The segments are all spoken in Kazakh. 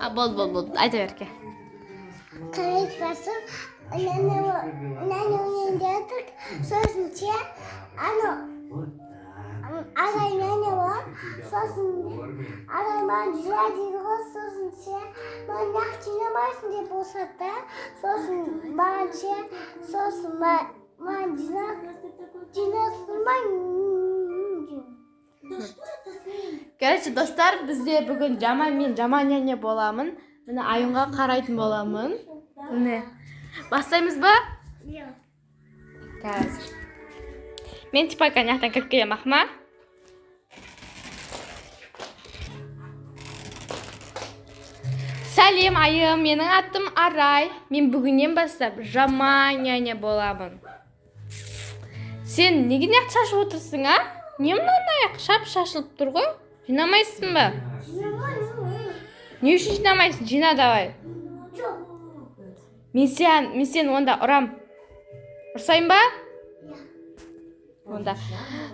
Бол. Айта берке. Karışmasın. Nane oynadık. Sosunca aray nane var. Sosun aray ben güzel sosunca ben yakçına başın diye bosatta sosun bence sosun ben cinasın ben. Короче, достар, бізде бүгін жаман мен жаман нене боламын. Міне Айымға қарайтын боламын. Міне. Бастаймыз ба? Yok. Қазір. Мен типайка жақтан кіріп келем, ақма. Сәлем, Айым. Менің атым Арай. Мен бүгіннен бастап жаман нене боламын. Сен неге неғып шашып отырсың, а? Не мынандай шашылып тұр ғой? Жинамайсың ба? Не үшін жинамайсың? Жина давай. Мен сен онда ұрам. Ұрсайын ба? Онда.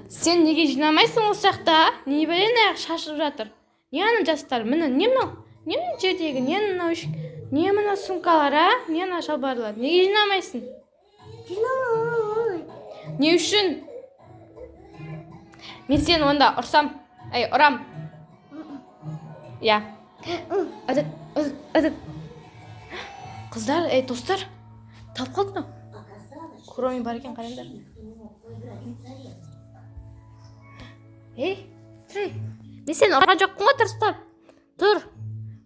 Сен неге жинамайсың осы жақта? Не білен шашылып жатыр? Не аны жастар? Міне, не мынау? Не мынау жердегі? Не мынау үшін? Не мынау сумкалар, а? Не мынау шалбарлар? Неге жинамайсың? Не үшін? Мен сені онда ұрсам. Ұрам. Я. Әдет. Қыздар, достар. Тап қалды. Кроме бар екен, қараңдар. Мен сені ұрған жоқпын ғой, тұрыстап. Тұр.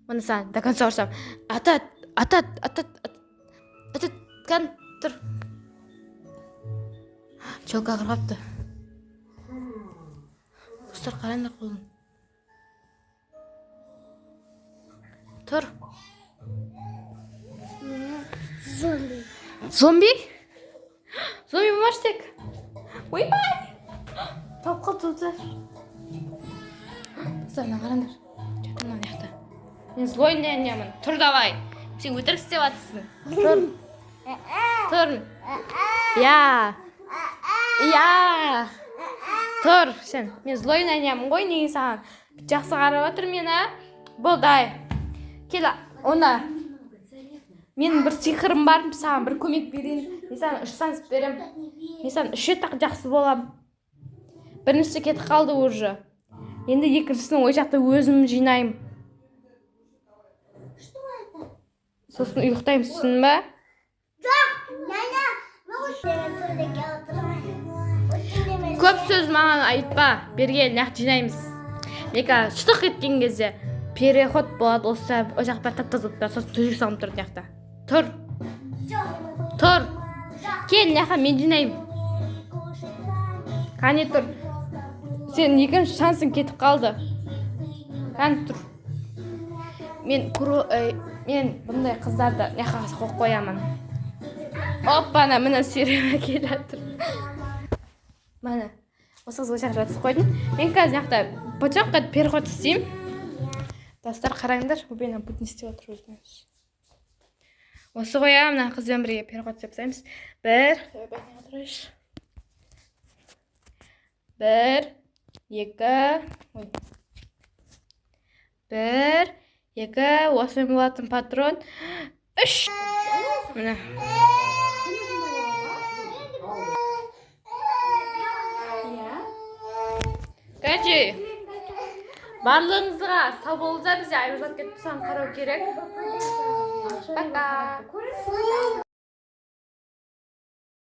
Оны саған до конца ұрсам. Атат. Кән, тұр. Чолка қырғапты. Достар, қараңдар қолын. Тұр. Zombi. Зомби? Зомби болмаш тек. Ойбай! Тауып қалды достар. Достар, мына қараңдар. Жатыр мына жақта. Мен злой нянямын. Тұр давай. Сен өтірік істеп жатырсың. Тұр. Я. Тұр, сен. Мен злой нянямын ғой, неге саған жақсы қарап отыр мені. Болды. Кел, онда. Менің бір сиқырым бар, саған бір көмек берейін. Мен саған 3 санс берем. Мен саған 3 рет жақсы болам. Бірінші кетіп қалды уже. Енді екіншісін ой жақта өзім жинайым. Сосын ұйықтаймын, түсін ба? Көп сөз маған айтпа. Бергел, нақ жинаймыз. Мека шытық еткен кезде переход болады, осы жақта таптаз отпа, сосын төсек салым тұр жақта. Тұр. Кел, наққа мен жинайым. Қане тұр. Сен екінші шансың кетіп қалды. Қане тұр. Мен бұндай қыздарды наққа қоқ қоямын. Оппана, мына сереме келе жатыр. Мана, осы қыз ошақ жатып қойдым. Мен қазір нақта почаққа переход істеймін. Достар, қараңдар, өбені бұтын істеп отыр өзіміз. Осы қоя, мына қызбен бірге переход істеп тастаймыз. 1, 2, осымен болатын патрон. 3. Мына. Кәже, барлығыңызға сау болыңыздар, бізде айырылып кетіп тұрсам қарау керек. Пока.